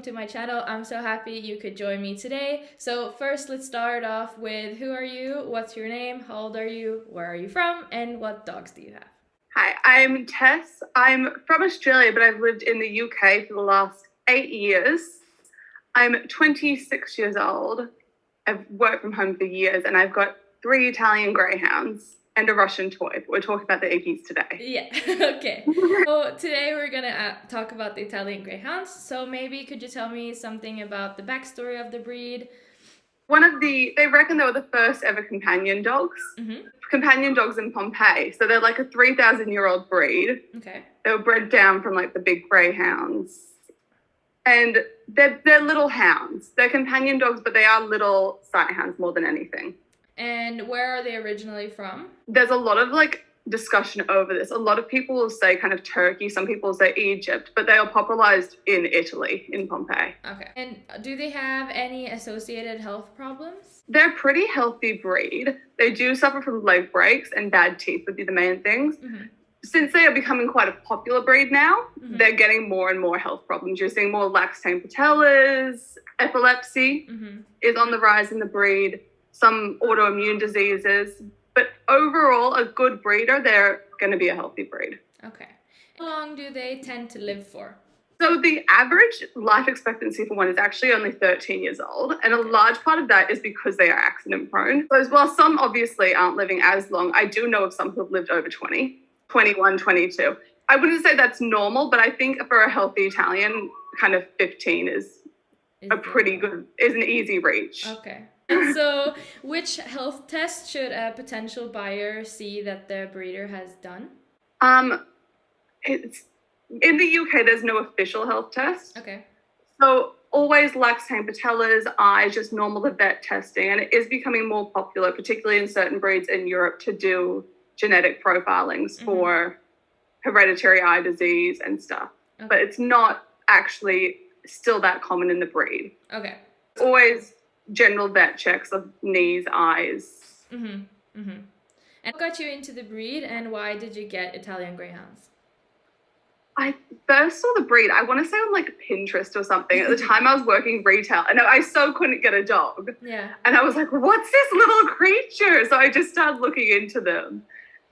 welcome to my channel. I'm so happy you could join me today. So first, let's start off with who are you, what's your name, how old are you, where are you from, and what dogs do you have? Hi, I'm Tess. I'm from Australia, but I've lived in the UK for the last 8 years. I'm 26 years old. I've worked from home for years, and I've got 3 Italian Greyhounds and a Russian toy. But we're talking about the Iggy's today. Yeah, okay. So today we're gonna talk about the Italian Greyhounds. So maybe could you tell me something about the backstory of the breed? They reckon they were the first ever companion dogs. Mm-hmm. Companion dogs in Pompeii. So they're like a 3,000-year-old breed. Okay. They were bred down from like the big greyhounds. And they're little hounds. They're companion dogs, but they are little sight hounds more than anything. And where are they originally from? There's a lot of like discussion over this. A lot of people will say kind of Turkey, some people will say Egypt, but they are popularized in Italy, in Pompeii. Okay. And do they have any associated health problems? They're a pretty healthy breed. They do suffer from leg breaks and bad teeth would be the main things. Mm-hmm. Since they are becoming quite a popular breed now, they're getting more and more health problems. You're seeing more laxating patellas, epilepsy is on the rise in the breed, some autoimmune diseases. But overall, a good breeder, they're going to be a healthy breed. Okay. How long do they tend to live for? So the average life expectancy for one is actually only 13 years old. And a large part of that is because they are accident prone. So while some obviously aren't living as long, I do know of some who have lived over 20, 21, 22. I wouldn't say that's normal, but I think for a healthy Italian, kind of 15 is an easy reach. Okay. And so which health test should a potential buyer see that the breeder has done? It's in the UK, there's no official health test. Okay. So always laxating patellas, eyes, just normal vet testing. And it is becoming more popular, particularly in certain breeds in Europe, to do genetic profilings for hereditary eye disease and stuff. Okay. But it's not actually still that common in the breed. Okay. Always general vet checks of knees, eyes. And what got you into the breed and why did you get Italian Greyhounds? I first saw the breed, I want to say on like Pinterest or something. At the time I was working retail and I so couldn't get a dog. Yeah. And I was like, what's this little creature? So I just started looking into them.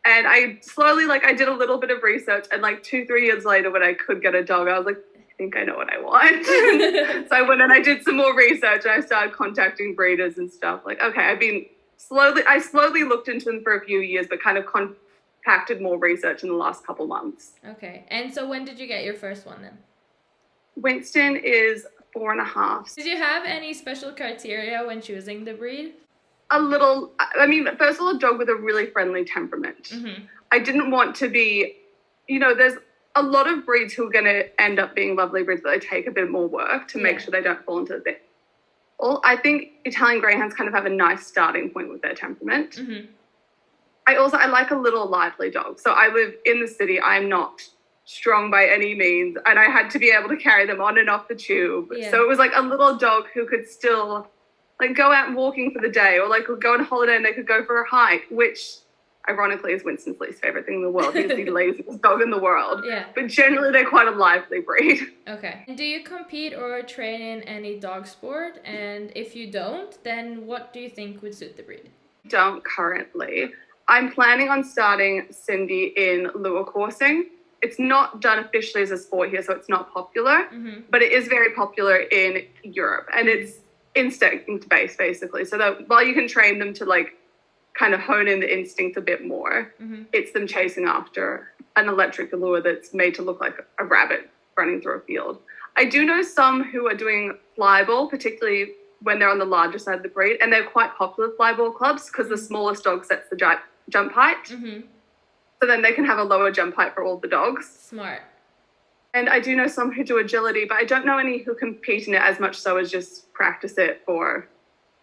And I slowly, I did a little bit of research and 2-3 years later when I could get a dog, I was like, I think I know what I want. So I went and I did some more research and I started contacting breeders and stuff. I slowly looked into them for a few years, but kind of compacted more research in the last couple months. Okay. And so when did you get your first one then? Winston is 4.5. Did you have any special criteria when choosing the breed? First of all, a dog with a really friendly temperament. I didn't want to be, there's a lot of breeds who are going to end up being lovely breeds, but they take a bit more work to make sure they don't fall into the thing. Well, I think Italian Greyhounds kind of have a nice starting point with their temperament. I like a little lively dog. So I live in the city. I'm not strong by any means. And I had to be able to carry them on and off the tube. Yeah. So it was a little dog who could still go out walking for the day or go on holiday and they could go for a hike, which ironically is Winston's least favorite thing in the world. He's the laziest dog in the world. Yeah. But generally they're quite a lively breed. Okay. Do you compete or train in any dog sport? And if you don't, then what do you think would suit the breed? Don't currently. I'm planning on starting Cindy in lure coursing. It's not done officially as a sport here, so it's not popular, but it is very popular in Europe. And it's instinct-based, basically. So that while you can train them to kind of hone in the instinct a bit more, it's them chasing after an electric lure that's made to look like a rabbit running through a field. I do know some who are doing flyball, particularly when they're on the larger side of the breed, and they're quite popular flyball clubs because the smallest dog sets the jump height. So then they can have a lower jump height for all the dogs. Smart. And I do know some who do agility, but I don't know any who compete in it as much so as just practice it for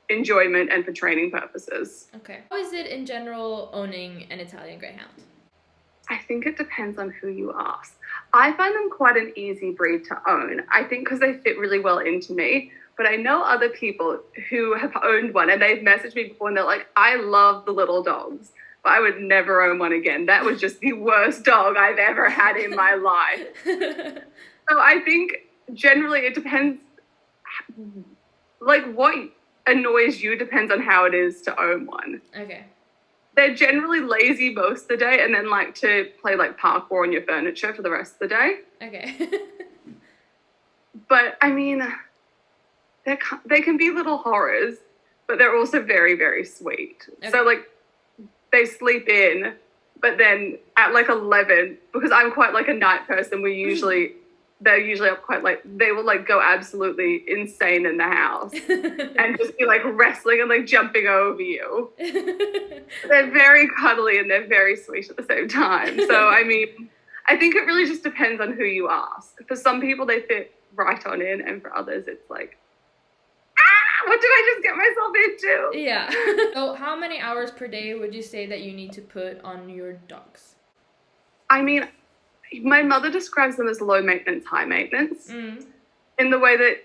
enjoyment and for training purposes. Okay. How is it in general owning an Italian Greyhound? I think it depends on who you ask. I find them quite an easy breed to own. I think because they fit really well into me. But I know other people who have owned one and they've messaged me before and they're like, I love the little dogs, but I would never own one again. That was just the worst dog I've ever had in my life. So I think generally it depends like what annoys you depends on how it is to own one. Okay. They're generally lazy most of the day and then like to play like parkour on your furniture for the rest of the day. Okay. But I mean, they can be little horrors, but they're also very, very sweet. Okay. So like they sleep in, but then at like 11, because I'm quite like a night person, they're usually up quite late. They will like go absolutely insane in the house and just be like wrestling and like jumping over you. They're very cuddly and they're very sweet at the same time. So, I mean, I think it really just depends on who you ask. For some people, they fit right on in, and for others, it's like, what did I just get myself into? Yeah. So how many hours per day would you say that you need to put on your dogs? I mean, my mother describes them as low maintenance, high maintenance, in the way that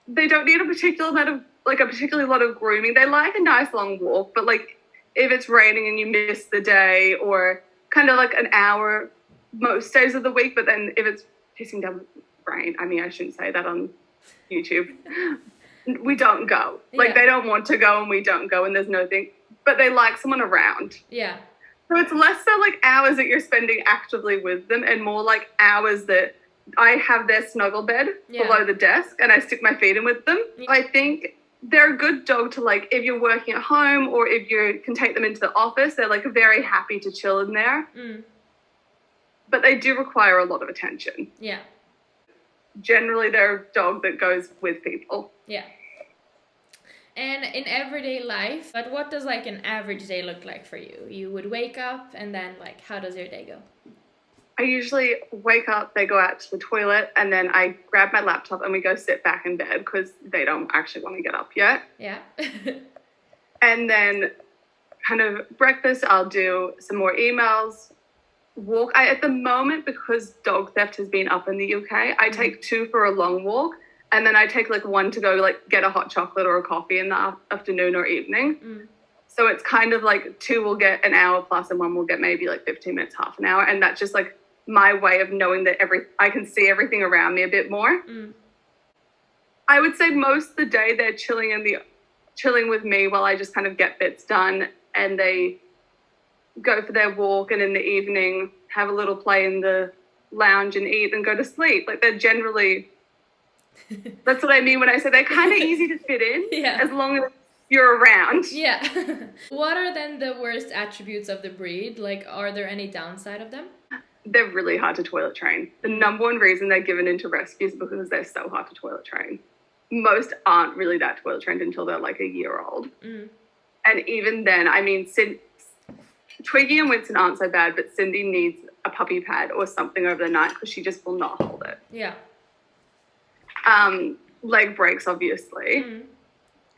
they don't need a particularly lot of grooming. They like a nice long walk, but like if it's raining and you miss the day, or kind of like an hour most days of the week, but then if it's pissing down rain, I mean, I shouldn't say that on YouTube. We don't go. Like, they don't want to go and we don't go, and there's no thing. But they like someone around. Yeah. So it's less so like hours that you're spending actively with them and more like hours that I have their snuggle bed below the desk and I stick my feet in with them. Yeah. I think they're a good dog to like if you're working at home or if you can take them into the office. They're like very happy to chill in there. But they do require a lot of attention. Yeah. Generally, they're a dog that goes with people. Yeah. And in everyday life, but what does like an average day look like for you? You would wake up and then like, how does your day go? I usually wake up, they go out to the toilet, and then I grab my laptop and we go sit back in bed because they don't actually want to get up yet. Yeah. And then kind of breakfast, I'll do some more emails, walk. At the moment, because dog theft has been up in the UK, I take 2 for a long walk. And then I take like 1 to go like get a hot chocolate or a coffee in the afternoon or evening. So it's kind of like 2 will get an hour plus and 1 will get maybe like 15 minutes, half an hour. And that's just like my way of knowing that I can see everything around me a bit more. I would say most of the day they're chilling with me while I just kind of get bits done, and they go for their walk, and in the evening have a little play in the lounge and eat and go to sleep. Like they're generally... That's what I mean when I say they're kind of easy to fit in, as long as you're around. Yeah. What are then the worst attributes of the breed? Like, are there any downside of them? They're really hard to toilet train. The number one reason they're given into rescues is because they're so hard to toilet train. Most aren't really that toilet trained until they're like a year old. And even then, I mean, Twiggy and Winston aren't so bad, but Cindy needs a puppy pad or something over the night because she just will not hold it. Yeah. Leg breaks, obviously,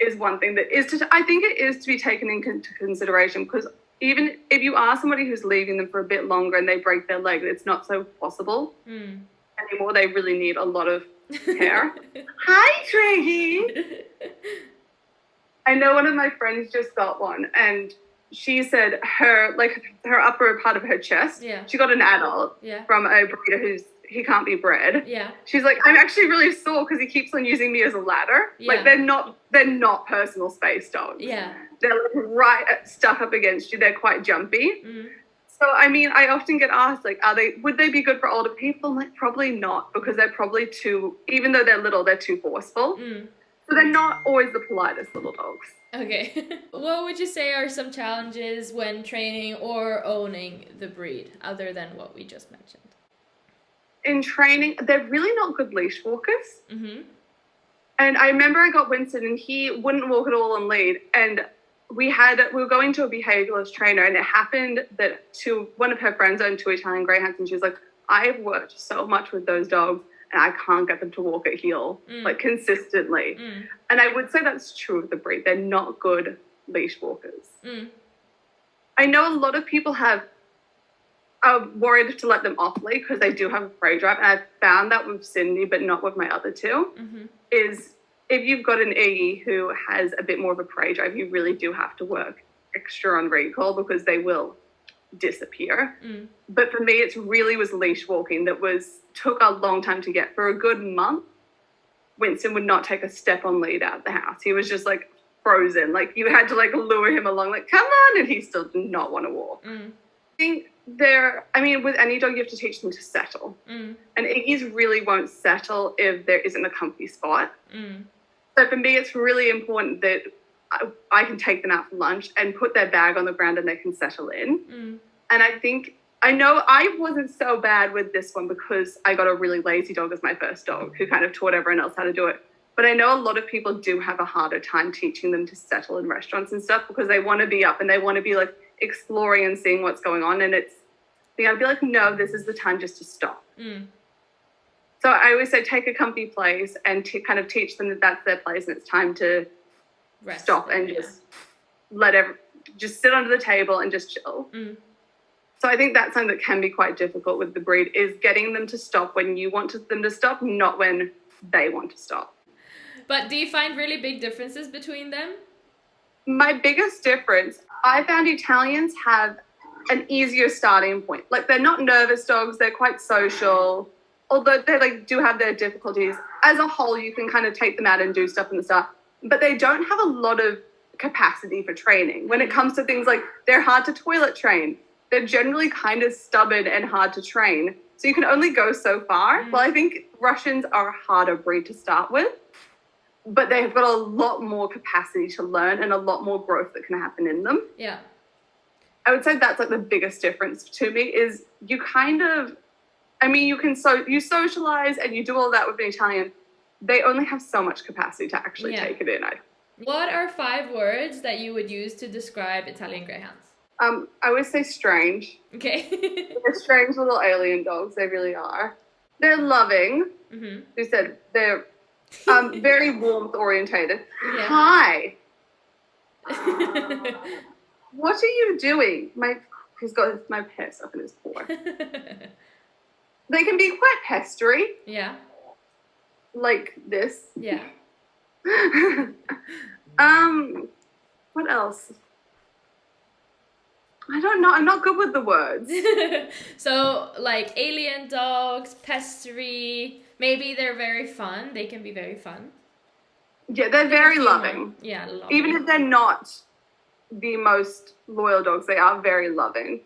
is one thing that I think it is to be taken into consideration, because even if you are somebody who's leaving them for a bit longer and they break their leg, it's not so possible anymore. They really need a lot of care. Hi, Twiggy. I know one of my friends just got one, and she said her upper part of her chest, she got an adult from a breeder he can't be bred. Yeah. She's like, I'm actually really sore because he keeps on using me as a ladder. Yeah. Like they're not personal space dogs. Yeah. They're like right stuck up against you. They're quite jumpy. So I mean, I often get asked like, would they be good for older people? I'm like, probably not, because they're probably too, even though they're little, they're too forceful. So they're not always the politest little dogs. Okay. What would you say are some challenges when training or owning the breed, other than what we just mentioned? In training, they're really not good leash walkers. And I remember I got Winston and he wouldn't walk at all on lead. And we were going to a behavioralist trainer, and it happened that one of her friends owned 2 Italian Greyhounds, and she was like, I've worked so much with those dogs and I can't get them to walk at heel, like consistently. And I would say that's true of the breed. They're not good leash walkers. I know a lot of people are worried to let them off lead because they do have a prey drive. And I've found that with Cindy, but not with my other 2, is if you've got an Iggy who has a bit more of a prey drive, you really do have to work extra on recall because they will disappear. But for me, it really was leash walking that took a long time to get. For a good month, Winston would not take a step on lead out of the house. He was just like frozen. Like you had to like lure him along, like, come on, and he still did not want to walk. I think with any dog, you have to teach them to settle. And Iggy's really won't settle if there isn't a comfy spot. So for me, it's really important that I can take them out for lunch and put their bag on the ground and they can settle in. And I know I wasn't so bad with this one because I got a really lazy dog as my first dog who kind of taught everyone else how to do it. But I know a lot of people do have a harder time teaching them to settle in restaurants and stuff because they want to be up and they want to be like exploring and seeing what's going on. And I'd be like, no, this is the time just to stop. So I always say take a comfy place and kind of teach them that that's their place and it's time to stop and just just sit under the table and just chill. So I think that's something that can be quite difficult with the breed is getting them to stop when you want them to stop, not when they want to stop. But do you find really big differences between them? My biggest difference, I found Italians have an easier starting point. Like they're not nervous dogs, they're quite social. Although they like do have their difficulties, as a whole, you can kind of take them out and do stuff in the start, but they don't have a lot of capacity for training. When it comes to things like they're hard to toilet train, they're generally kind of stubborn and hard to train. So you can only go so far. Well, I think Russians are a harder breed to start with, but they've got a lot more capacity to learn and a lot more growth that can happen in them. Yeah. I would say that's like the biggest difference to me is you kind of, you socialize and you do all that with an Italian. They only have so much capacity to actually take it in. What are 5 words that you would use to describe Italian Greyhounds? I would say strange. Okay. They're strange little alien dogs. They really are. They're loving. You said they're very warmth orientated. Yeah. Hi. What are you doing? He's got my pet stuck in his paw. They can be quite pestery. Yeah. Like this. Yeah. What else? I don't know. I'm not good with the words. So, like alien dogs, pestery. Maybe they're very fun. They can be very fun. Yeah, they're very loving. Yeah, loving. Even if they're not the most loyal dogs, they are very loving.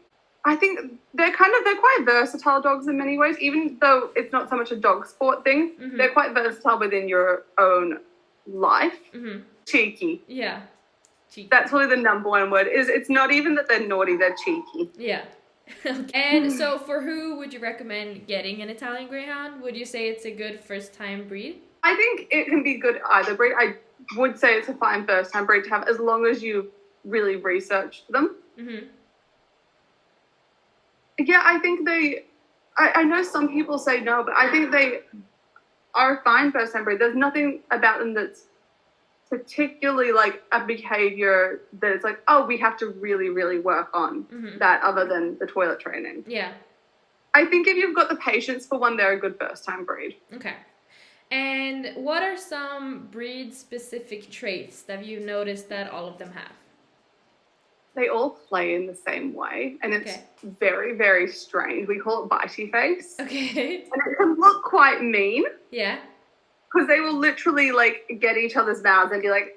I think they're quite versatile dogs in many ways, even though it's not so much a dog sport thing. They're quite versatile within your own life. Cheeky. Yeah. Cheeky. That's really the number one word. It's not even that they're naughty, they're cheeky. Yeah. And so for who would you recommend getting an Italian Greyhound? Would you say it's a good first-time breed? I think it can be good either breed. I would say it's a fine first-time breed to have as long as you really researched them. Yeah, I think I know some people say no, but I think they are a fine first-time breed. There's nothing about them that's particularly like a behavior that it's like, oh, we have to really, really work on that other than the toilet training. Yeah. I think if you've got the patience for one, they're a good first-time breed. Okay. And what are some breed-specific traits that you noticed that all of them have? They all play in the same way, and it's very, very strange. We call it bitey face. Okay. And it can look quite mean. Yeah. Because they will literally, like, get each other's mouths and be like...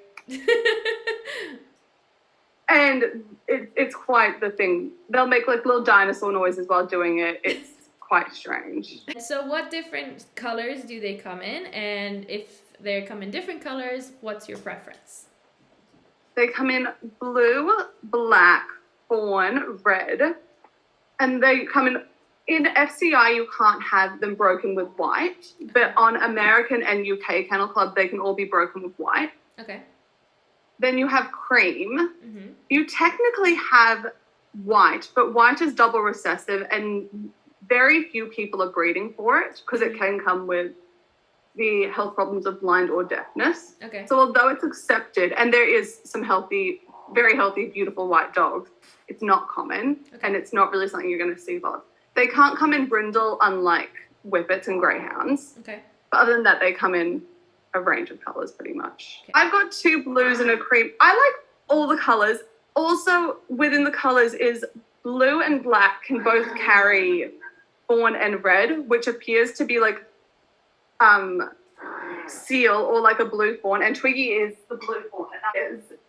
And it's quite the thing. They'll make, like, little dinosaur noises while doing it. It's quite strange. So what different colors do they come in? And if they come in different colors, what's your preference? They come in blue, black, fawn, red. And they come in FCI, you can't have them broken with white. But on American and UK Kennel Club, they can all be broken with white. Okay. Then you have cream. You technically have white, but white is double recessive, and very few people are breeding for it because it can come with the health problems of blind or deafness. Okay. So although it's accepted, and there is some healthy, very healthy, beautiful white dogs, it's not common, and it's not really something you're going to see a lot. They can't come in brindle, unlike whippets and greyhounds. Okay. But other than that, they come in a range of colours pretty much. Okay. I've got 2 blues and a cream. I like all the colours. Also, within the colours is blue and black can both carry fawn and red, which appears to be like seal or like a blue fawn, and Twiggy is the blue fawn.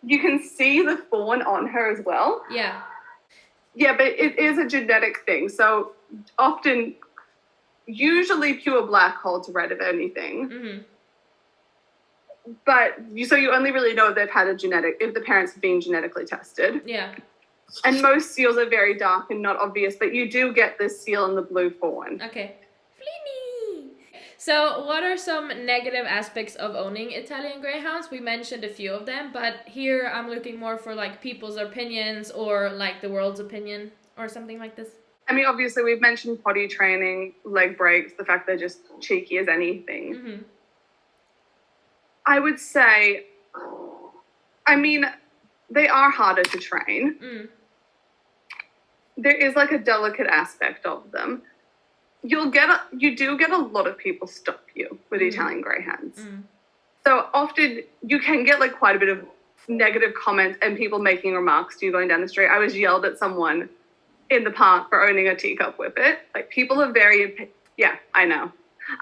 You can see the fawn on her as well. Yeah. Yeah, but it is a genetic thing. So often, usually pure black holds red if anything. Mm-hmm. But you only really know if they've had if the parents have been genetically tested. Yeah. And most seals are very dark and not obvious, but you do get the seal and the blue fawn. Okay. Fleeny! So what are some negative aspects of owning Italian Greyhounds? We mentioned a few of them, but here I'm looking more for like people's opinions or like the world's opinion or something like this. I mean, obviously we've mentioned potty training, leg breaks, the fact they're just cheeky as anything. Mm-hmm. I would say, I mean, they are harder to train. Mm. There is like a delicate aspect of them. You do get a lot of people stop you with Italian Greyhounds. Mm. So often you can get like quite a bit of negative comments and people making remarks to you going down the street. I was yelled at someone in the park for owning a teacup whippet. Like people are yeah, I know.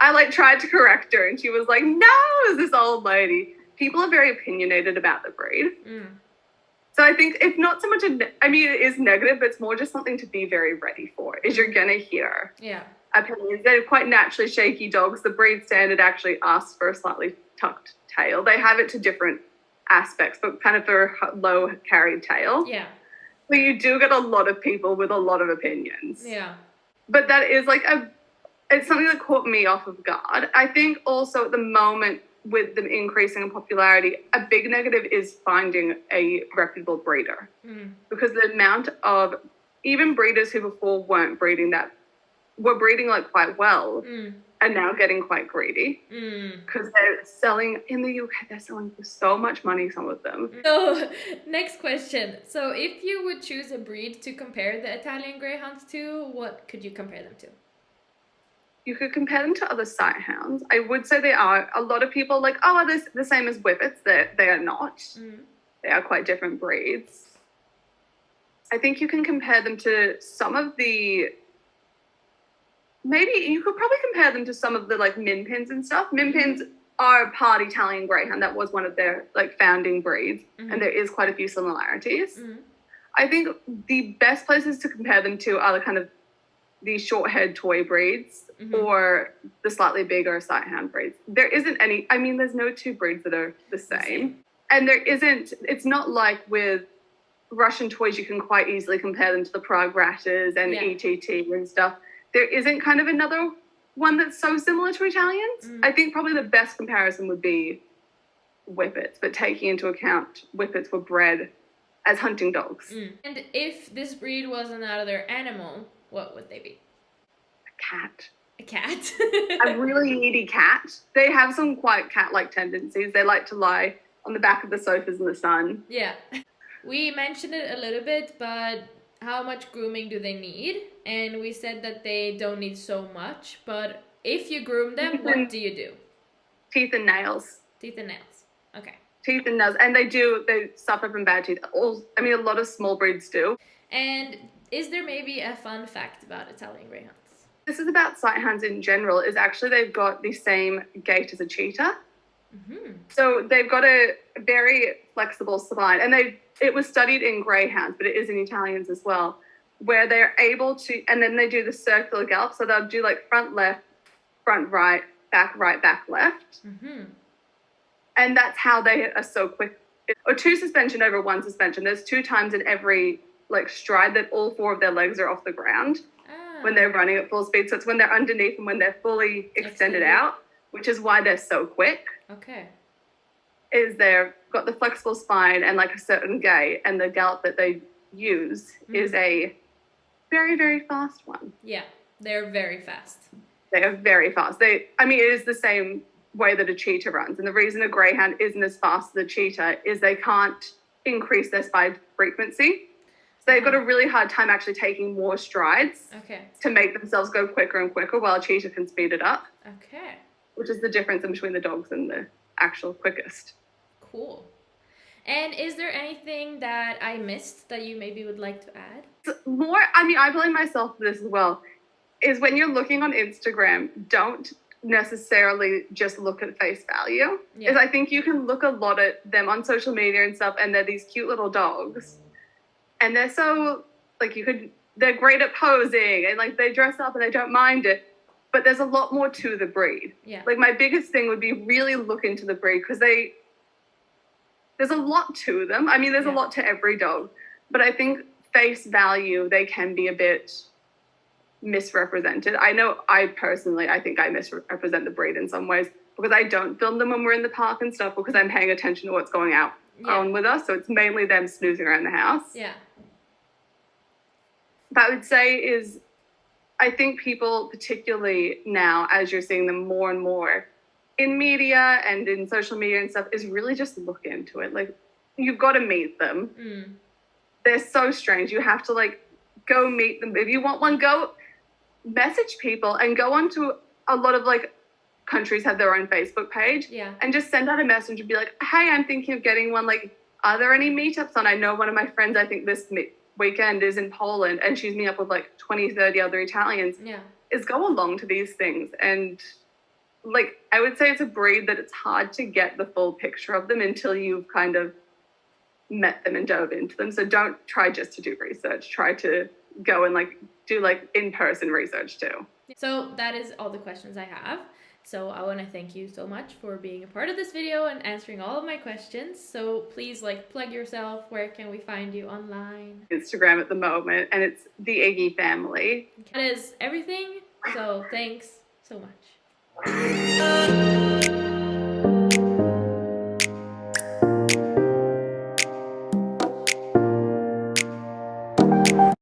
I like tried to correct her and she was like, no, this old lady. People are very opinionated about the breed. Mm. So I think it's not so much it is negative, but it's more just something to be very ready for, is you're going to hear opinions. They're quite naturally shaky dogs. The breed standard actually asks for a slightly tucked tail. They have it to different aspects, but kind of for a low carried tail. Yeah. So you do get a lot of people with a lot of opinions. Yeah. But that is like it's something that caught me off of guard. I think also at the moment with them increasing in popularity, a big negative is finding a reputable breeder. Mm. Because the amount of even breeders who before weren't breeding were breeding like quite well are now getting quite greedy. Because they're selling in the UK, they're selling for so much money, some of them. So next question. So if you would choose a breed to compare the Italian Greyhounds to, what could you compare them to? You could compare them to other sight hounds. I would say they are. A lot of people like, oh, are they the same as whippets? They are not. Mm. They are quite different breeds. I think you can compare them to some of the... Maybe you could probably compare them to some of the like min pins and stuff. Min pins are part Italian Greyhound. That was one of their like founding breeds. Mm-hmm. And there is quite a few similarities. Mm-hmm. I think the best places to compare them to are the kind of these short-haired toy breeds or the slightly bigger sight hound breeds. There isn't any, there's no two breeds that are the same. And it's not like with Russian toys, you can quite easily compare them to the Prague Ratters and ETT and stuff. There isn't kind of another one that's so similar to Italians. I think probably the best comparison would be whippets, but taking into account whippets were bred as hunting dogs. And if this breed was another animal, what would they be? A cat. A cat? A really needy cat. They have some quite cat-like tendencies. They like to lie on the back of the sofas in the sun. Yeah. We mentioned it a little bit, but how much grooming do they need? And we said that they don't need so much, but if you groom them, what do you do? Teeth and nails. Teeth and nails. Okay. Teeth and nails. And they suffer from bad teeth. A lot of small breeds do. And is there maybe a fun fact about Italian Greyhounds? This is about sight hounds in general, is actually they've got the same gait as a cheetah. Mm-hmm. So they've got a very flexible spine. And it was studied in Greyhounds, but it is in Italians as well, where they're able to, and then they do the circular gallop. So they'll do like front, left, front, right, back, left. Mm-hmm. And that's how they are so quick. Or two suspension over one suspension. There's 2 times in every like stride that all 4 of their legs are off the ground when they're running at full speed. So it's when they're underneath and when they're fully extended out, which is why they're so quick. Okay. Is they've got the flexible spine and like a certain gait, and the gallop that they use is a very, very fast one. Yeah, they're very fast. They are very fast. It is the same way that a cheetah runs. And the reason a greyhound isn't as fast as a cheetah is they can't increase their stride frequency. So they've got a really hard time actually taking more strides to make themselves go quicker and quicker, while a cheetah can speed it up. Okay. Which is the difference in between the dogs and the actual quickest. Cool. And is there anything that I missed that you maybe would like to add? I blame myself for this as well, is when you're looking on Instagram, don't necessarily just look at face value. Yeah. Is I think you can look a lot at them on social media and stuff, and they're these cute little dogs, and they're so like they're great at posing, and like they dress up and they don't mind it. But there's a lot more to the breed. Yeah. Like my biggest thing would be really look into the breed, because there's a lot to them. I mean, there's a lot to every dog, but I think face value, they can be a bit misrepresented. I know I think I misrepresent the breed in some ways, because I don't film them when we're in the park and stuff, because I'm paying attention to what's going on with us. So it's mainly them snoozing around the house. Yeah. But I would say I think people, particularly now, as you're seeing them more and more in media and in social media and stuff, is really just look into it. Like, you've got to meet them. Mm. They're so strange. You have to like go meet them. If you want one, go message people and go onto a lot of like countries have their own Facebook page. Yeah. And just send out a message and be like, hey, I'm thinking of getting one. Like, are there any meetups on? I know one of my friends, I think this weekend is in Poland, and she's meeting up with like 20, 30 other Italians. Yeah. Is go along to these things. And like, I would say it's a breed that it's hard to get the full picture of them until you've kind of met them and dove into them. So don't try just to do research. Try to go and like do like in-person research too. So that is all the questions I have. So I want to thank you so much for being a part of this video and answering all of my questions. So please like plug yourself. Where can we find you online? Instagram at the moment, and it's the Iggy family. That is everything. So thanks so much.